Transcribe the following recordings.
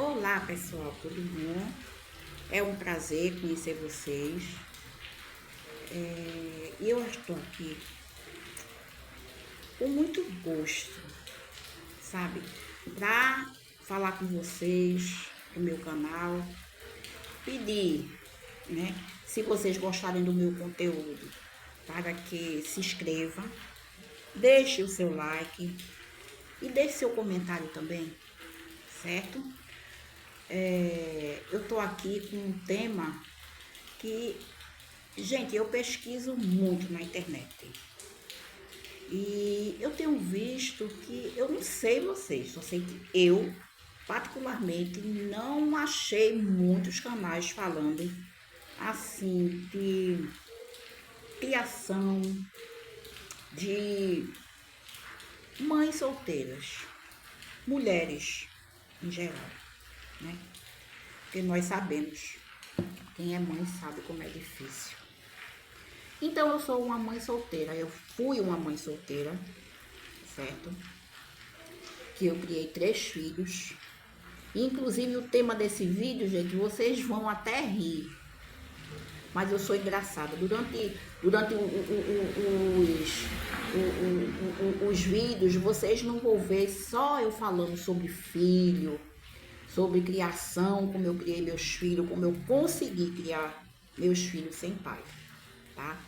Olá pessoal, tudo bom? É um prazer conhecer vocês. E eu estou aqui com muito gosto, sabe? Para falar com vocês do meu canal, pedir, né? Se vocês gostarem do meu conteúdo, para que se inscreva, deixe o seu like e deixe seu comentário também, certo? Eu tô aqui com um tema que, gente, eu pesquiso muito na internet. E eu tenho visto que, eu não sei vocês, só sei que eu, particularmente, não achei muitos canais falando assim de criação de mães solteiras, mulheres em geral, né? Porque nós sabemos, quem é mãe sabe como é difícil. Então eu sou uma mãe solteira, eu fui uma mãe solteira, certo? Que eu criei 3 filhos. Inclusive o tema desse vídeo, gente, vocês vão até rir. Mas eu sou engraçada. Durante os vídeos, vocês não vão ver só eu falando sobre filho, sobre criação, como eu criei meus filhos, como eu consegui criar meus filhos sem pai, tá?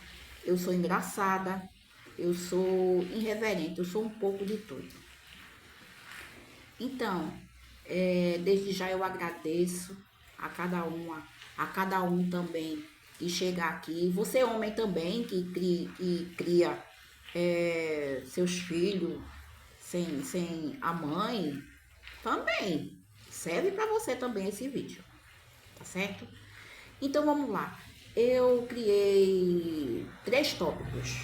Eu sou engraçada, eu sou irreverente, eu sou um pouco de tudo. Então, desde já eu agradeço a cada um também que chega aqui. Você homem também que cria seus filhos sem a mãe, também serve para você também esse vídeo, tá certo? Então vamos lá. Eu criei 3 tópicos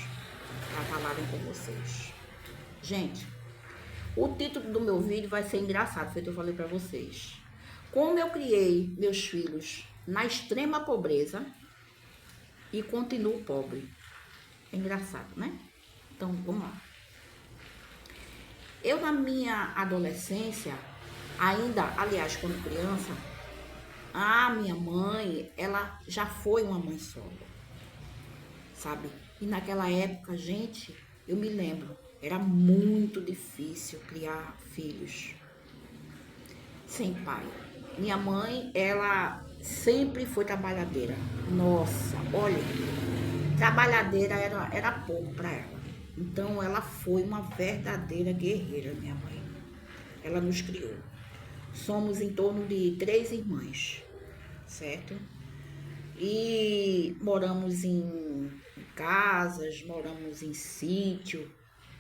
para falarem com vocês. Gente, o título do meu vídeo vai ser engraçado, feito eu falei para vocês. Como eu criei meus filhos na extrema pobreza e continuo pobre. É engraçado, né? Então, vamos lá. Eu, na minha adolescência, ainda, aliás, quando criança, a minha mãe, ela já foi uma mãe solo, sabe? E naquela época, gente, eu me lembro, era muito difícil criar filhos sem pai. Minha mãe, ela sempre foi trabalhadeira. Nossa, olha, trabalhadeira era pouco para ela. Então, ela foi uma verdadeira guerreira, minha mãe. Ela nos criou. Somos em torno de 3 irmãs, certo? E moramos em casas, moramos em sítio,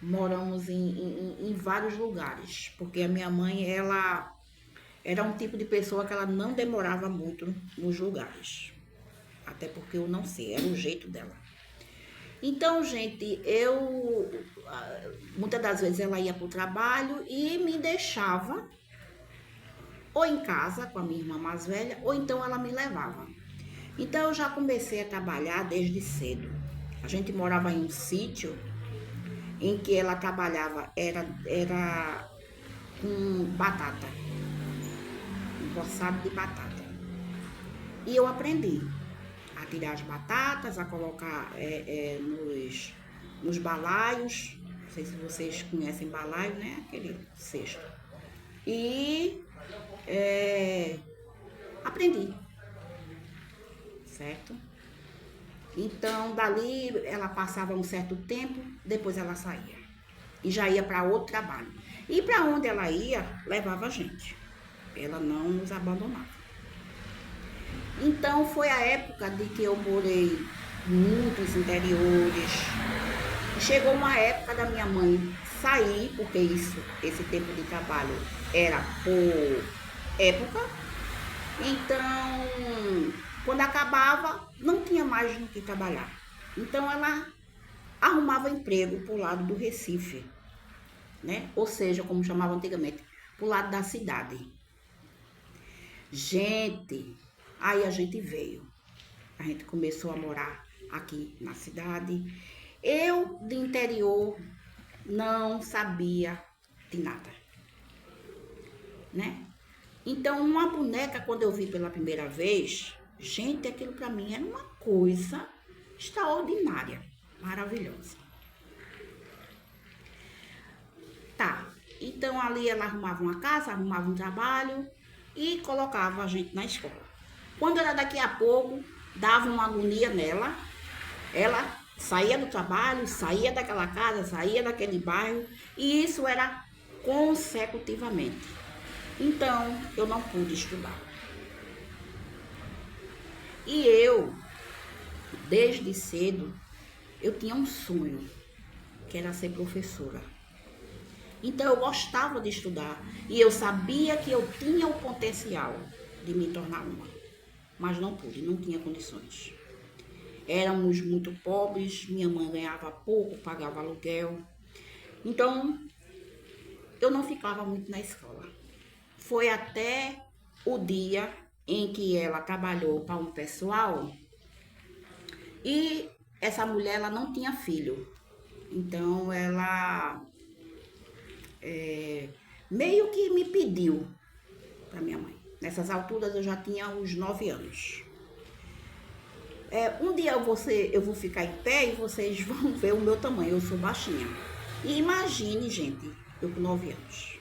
moramos em vários lugares, porque a minha mãe, ela era um tipo de pessoa que ela não demorava muito nos lugares, até porque eu não sei, era o jeito dela. Então, gente, muitas das vezes ela ia para o trabalho e me deixava ou em casa com a minha irmã mais velha, ou então ela me levava. Então eu já comecei a trabalhar desde cedo. A gente morava em um sítio em que ela trabalhava, era com batata, um roçado de batata. E eu aprendi a tirar as batatas, a colocar nos balaios. Não sei se vocês conhecem balaio, né? Aquele cesto. E aprendi, certo? Então, dali ela passava um certo tempo, depois ela saía. E já ia para outro trabalho. E para onde ela ia, levava a gente. Ela não nos abandonava. Então, foi a época de que eu morei muitos interiores. Chegou uma época da minha mãe sair, porque esse tempo de trabalho era por época. Então, quando acabava, não tinha mais no que trabalhar. Então, ela arrumava emprego pro lado do Recife, né? Ou seja, como chamava antigamente, pro lado da cidade. Gente, aí a gente veio. A gente começou a morar aqui na cidade. Eu, de interior, não sabia de nada, né? Então, uma boneca, quando eu vi pela primeira vez, gente, aquilo para mim era uma coisa extraordinária, maravilhosa. Tá, então ali ela arrumava uma casa, arrumava um trabalho e colocava a gente na escola. Quando era daqui a pouco, dava uma agonia nela, ela saía do trabalho, saía daquela casa, saía daquele bairro, e isso era consecutivamente. Então, eu não pude estudar. E eu, desde cedo, eu tinha um sonho, que era ser professora. Então, eu gostava de estudar e eu sabia que eu tinha o potencial de me tornar uma, mas não pude, não tinha condições. Éramos muito pobres, minha mãe ganhava pouco, pagava aluguel. Então, eu não ficava muito na escola. Foi até o dia em que ela trabalhou para um pessoal e essa mulher ela não tinha filho. Então, ela meio que me pediu para minha mãe. Nessas alturas eu já tinha uns 9 anos. Um dia eu vou ficar em pé e vocês vão ver o meu tamanho. Eu sou baixinha. E imagine, gente, eu com 9 anos.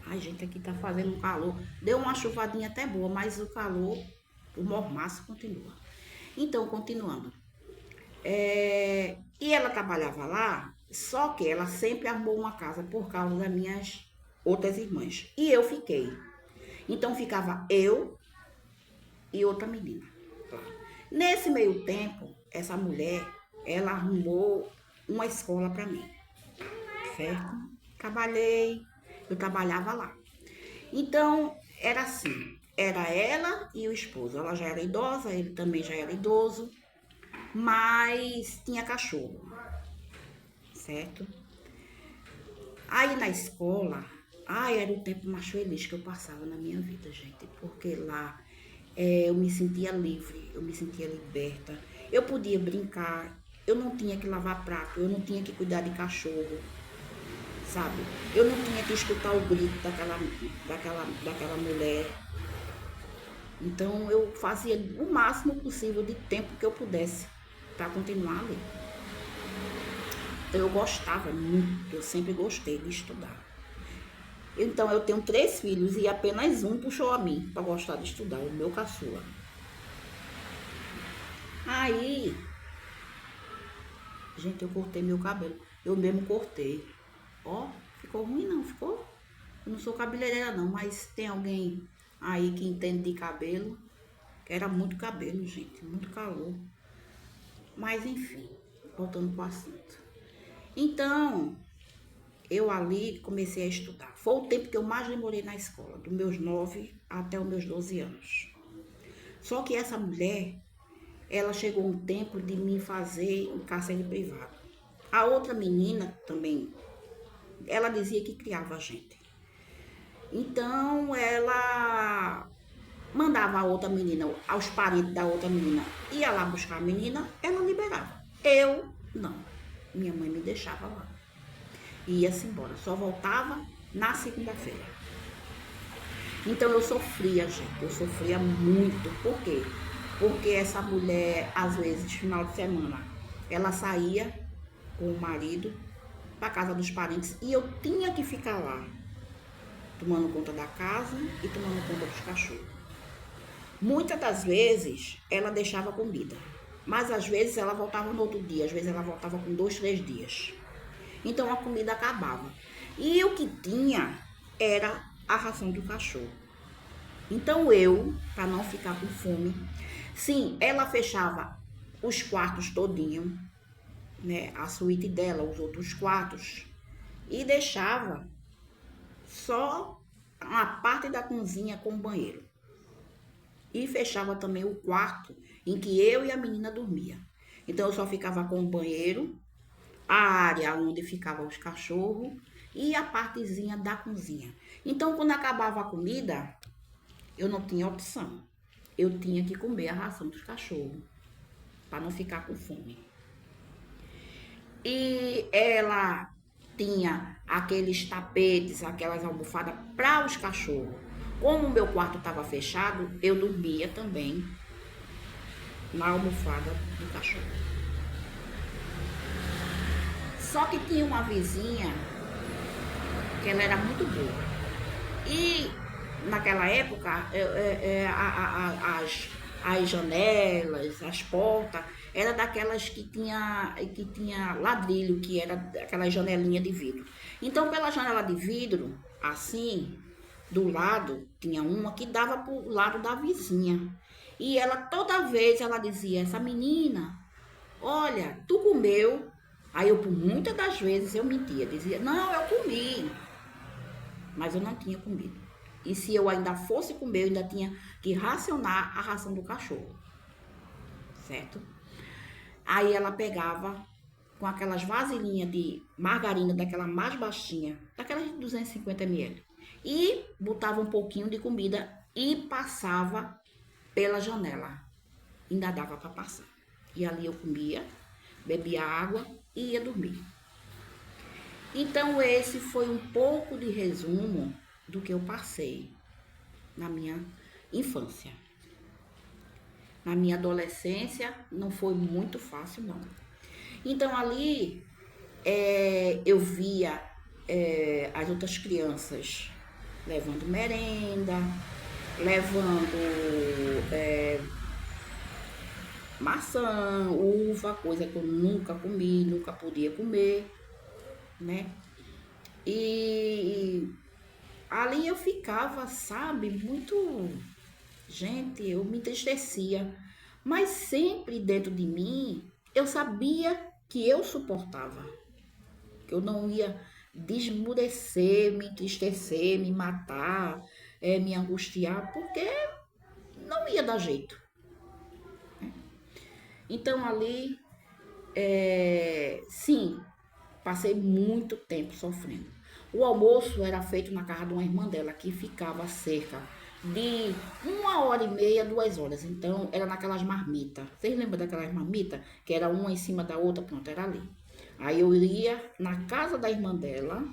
Ai, gente, aqui tá fazendo um calor. Deu uma chuvadinha até boa, mas o calor, o mormaço continua. Então, continuando. E ela trabalhava lá, só que ela sempre arrumou uma casa por causa das minhas outras irmãs. E eu fiquei. Então, ficava eu e outra menina. Nesse meio tempo, essa mulher, ela arrumou uma escola para mim, certo? Eu trabalhava lá. Então, era assim, era ela e o esposo. Ela já era idosa, ele também já era idoso, mas tinha cachorro, certo? Aí na escola, era o tempo mais feliz que eu passava na minha vida, gente, porque lá eu me sentia livre, eu me sentia liberta, eu podia brincar, eu não tinha que lavar prato, eu não tinha que cuidar de cachorro, sabe? Eu não tinha que escutar o grito daquela mulher. Então eu fazia o máximo possível de tempo que eu pudesse para continuar ali. Então eu gostava muito, eu sempre gostei de estudar. Então eu tenho 3 filhos e apenas um puxou a mim para gostar de estudar, o meu caçula. Aí, gente, eu cortei meu cabelo. Eu mesmo cortei. Ó, ficou ruim não, ficou? Eu não sou cabeleireira não, mas tem alguém aí que entende de cabelo. Que era muito cabelo, gente, muito calor. Mas enfim, voltando pro assunto. Então, eu ali comecei a estudar. Foi o tempo que eu mais demorei na escola, dos meus 9 até os meus 12 anos. Só que essa mulher, ela chegou um tempo de me fazer em cárcere privado. A outra menina também, ela dizia que criava a gente. Então, ela mandava a outra menina, aos parentes da outra menina, ia lá buscar a menina, ela liberava. Eu, não. Minha mãe me deixava lá. E ia-se embora. Só voltava na segunda-feira. Então eu sofria, gente. Eu sofria muito. Por quê? Porque essa mulher, às vezes, final de semana, ela saía com o marido para casa dos parentes e eu tinha que ficar lá, tomando conta da casa e tomando conta dos cachorros. Muitas das vezes ela deixava comida, mas às vezes ela voltava no outro dia, às vezes ela voltava com 2, 3 dias. Então a comida acabava. E o que tinha era a ração do cachorro. Então eu, para não ficar com fome, sim, ela fechava os quartos todinho, né, a suíte dela, os outros quartos, e deixava só uma parte da cozinha com o banheiro. E fechava também o quarto em que eu e a menina dormia. Então eu só ficava com o banheiro, a área onde ficavam os cachorros e a partezinha da cozinha. Então quando acabava a comida, eu não tinha opção. Eu tinha que comer a ração dos cachorros para não ficar com fome. E ela tinha aqueles tapetes, aquelas almofadas para os cachorros. Como o meu quarto estava fechado, eu dormia também na almofada do cachorro. Só que tinha uma vizinha que ela era muito boa. E naquela época, as janelas, as portas, era daquelas que tinha ladrilho, que era aquela janelinha de vidro. Então, pela janela de vidro, assim, do lado, tinha uma que dava para o lado da vizinha. E ela, toda vez, ela dizia, essa menina, olha, tu comeu? Aí eu, por muitas das vezes, eu mentia, dizia, não, eu comi, mas eu não tinha comido. E se eu ainda fosse comer, eu ainda tinha que racionar a ração do cachorro, certo? Aí ela pegava com aquelas vasilhinhas de margarina, daquela mais baixinha, daquelas de 250 ml, e botava um pouquinho de comida e passava pela janela. Ainda dava para passar. E ali eu comia, bebia água e ia dormir. Então esse foi um pouco de resumo do que eu passei na minha infância. Na minha adolescência não foi muito fácil, não. Então ali eu via as outras crianças levando merenda, levando maçã, uva, coisa que eu nunca comi, nunca podia comer, né? E ali eu ficava, sabe, muito. Gente, eu me entristecia. Mas sempre dentro de mim, eu sabia que eu suportava. Que eu não ia desmurecer, me entristecer, me matar, me angustiar, porque não ia dar jeito. Então ali, sim, passei muito tempo sofrendo. O almoço era feito na casa de uma irmã dela, que ficava cerca de 1h30, 2 horas. Então, era naquelas marmitas. Vocês lembram daquelas marmitas? Que era uma em cima da outra? Pronto, era ali. Aí eu ia na casa da irmã dela,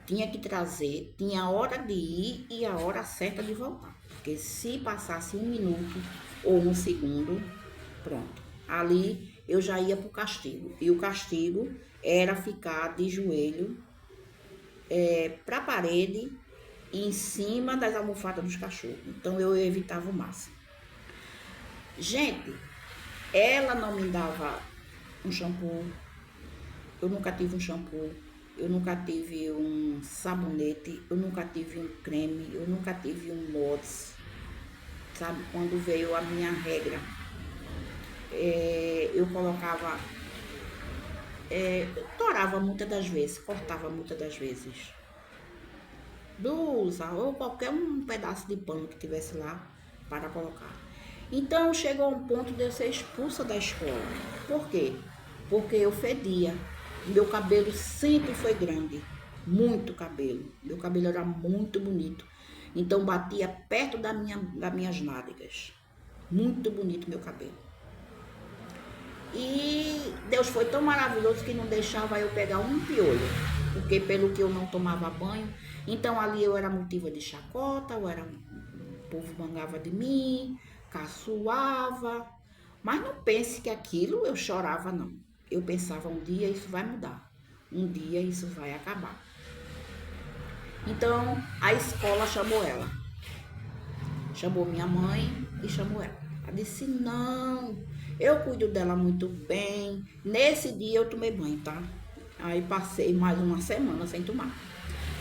tinha que trazer, tinha a hora de ir e a hora certa de voltar. Porque se passasse 1 minuto ou 1 segundo, pronto. Ali eu já ia pro castigo. E o castigo era ficar de joelho pra parede e em cima das almofadas dos cachorros. Então eu evitava o máximo. Gente, ela não me dava um shampoo. Eu nunca tive um shampoo. Eu nunca tive um sabonete. Eu nunca tive um creme. Eu nunca tive um mods. Sabe, quando veio a minha regra, eu colocava, torava muitas das vezes, cortava muitas das vezes blusa ou qualquer um pedaço de pano que tivesse lá para colocar. Então chegou um ponto de eu ser expulsa da escola. Por quê? Porque eu fedia. Meu cabelo sempre foi grande, muito cabelo. Meu cabelo era muito bonito. Então batia perto das minhas nádegas. Muito bonito meu cabelo. E Deus foi tão maravilhoso que não deixava eu pegar um piolho, porque pelo que eu não tomava banho, então ali eu era motiva de chacota, o povo mangava de mim, caçoava, mas não pense que aquilo eu chorava, não. Eu pensava, um dia isso vai mudar, um dia isso vai acabar. Então a escola chamou minha mãe e chamou ela. Ela disse, não, eu cuido dela muito bem. Nesse dia eu tomei banho, tá? Aí passei mais uma semana sem tomar.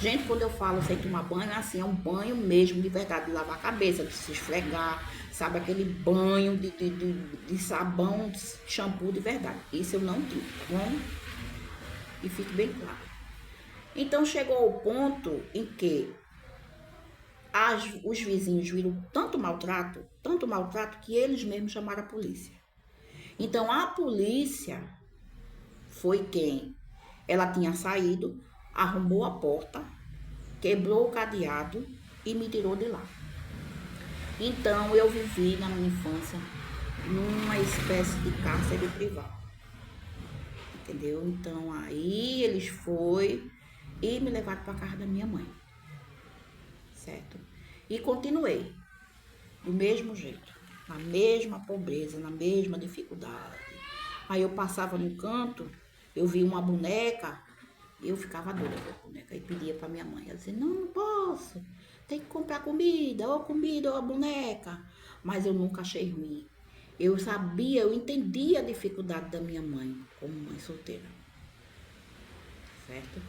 Gente, quando eu falo sem tomar banho, é assim, é um banho mesmo, de verdade, de lavar a cabeça, de se esfregar, sabe? Aquele banho de sabão, de shampoo de verdade. Isso eu não tive, tá bom? E fique bem claro. Então chegou o ponto em que os vizinhos viram tanto maltrato, que eles mesmos chamaram a polícia. Então a polícia foi quem? Ela tinha saído, arrombou a porta, quebrou o cadeado e me tirou de lá. Então eu vivi na minha infância numa espécie de cárcere privado. Entendeu? Então aí eles foram e me levaram para casa da minha mãe. Certo? certo? E continuei do mesmo jeito, na mesma pobreza, na mesma dificuldade. Aí eu passava no canto, eu via uma boneca, eu ficava doida com a boneca e pedia para minha mãe. Ela dizia, não, não posso, tem que comprar comida ou a boneca. Mas eu nunca achei ruim. Eu sabia, eu entendia a dificuldade da minha mãe, como mãe solteira. Certo?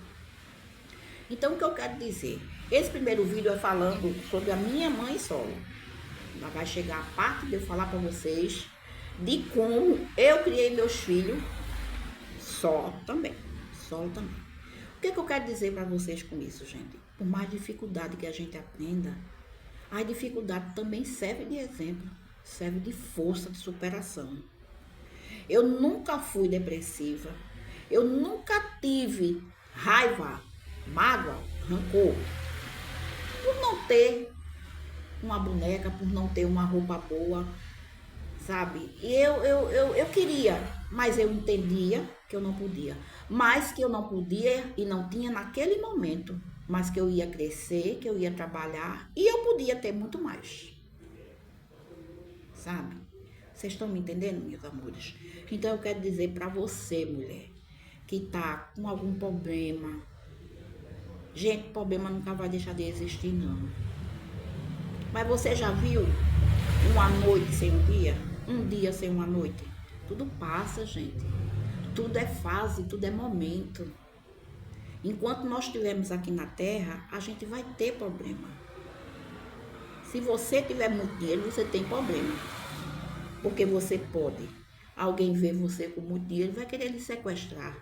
Então, o que eu quero dizer? Esse primeiro vídeo é falando sobre a minha mãe solo. Já vai chegar a parte de eu falar para vocês de como eu criei meus filhos solo também. O que eu quero dizer para vocês com isso, gente? Por mais dificuldade que a gente aprenda, a dificuldade também serve de exemplo, serve de força, de superação. Eu nunca fui depressiva, eu nunca tive raiva, mágoa, rancor, por não ter uma boneca, por não ter uma roupa boa, sabe? E eu queria, mas eu entendia que eu não podia. Mas que eu não podia e não tinha naquele momento, mas que eu ia crescer, que eu ia trabalhar e eu podia ter muito mais. Sabe? Vocês estão me entendendo, meus amores? Então eu quero dizer para você, mulher, que tá com algum problema. Gente, problema nunca vai deixar de existir, não. Mas você já viu uma noite sem um dia? Um dia sem uma noite? Tudo passa, gente. Tudo é fase, tudo é momento. Enquanto nós estivermos aqui na Terra, a gente vai ter problema. Se você tiver muito dinheiro, você tem problema. Porque você pode. Alguém vê você com muito dinheiro, vai querer lhe sequestrar.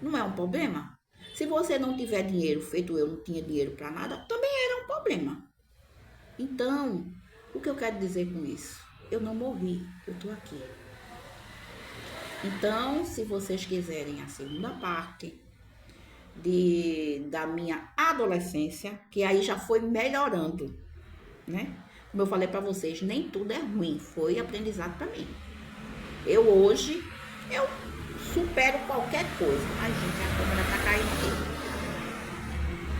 Não é um problema? Se você não tiver dinheiro, feito eu não tinha dinheiro para nada, também era um problema. Então, o que eu quero dizer com isso? Eu não morri, eu tô aqui. Então, se vocês quiserem a segunda parte da minha adolescência, que aí já foi melhorando, né? Como eu falei para vocês, nem tudo é ruim, foi aprendizado para mim. Hoje, eu supero qualquer coisa. Ai, gente, a câmera tá caindo aqui.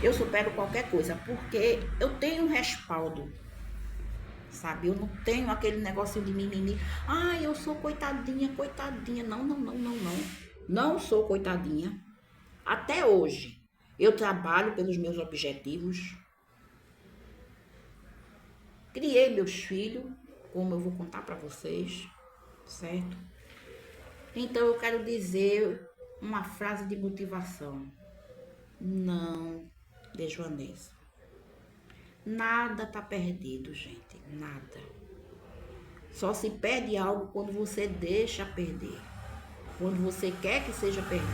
Eu supero qualquer coisa, porque eu tenho um respaldo. Sabe, eu não tenho aquele negocinho de mimimi. Ai, eu sou coitadinha. Não. Não sou coitadinha. Até hoje, eu trabalho pelos meus objetivos. Criei meus filhos, como eu vou contar para vocês, certo? Então, eu quero dizer uma frase de motivação. Não desvaneça. Nada tá perdido, gente. Nada. Só se perde algo quando você deixa perder. Quando você quer que seja perdido.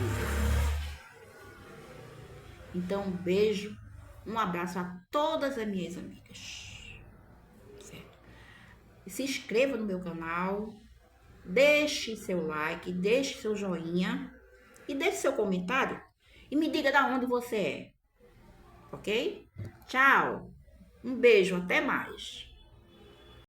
Então, um beijo, um abraço a todas as minhas amigas. Certo? Se inscreva no meu canal. Deixe seu like, deixe seu joinha. E deixe seu comentário. E me diga de onde você é. Ok? Tchau. Um beijo, até mais.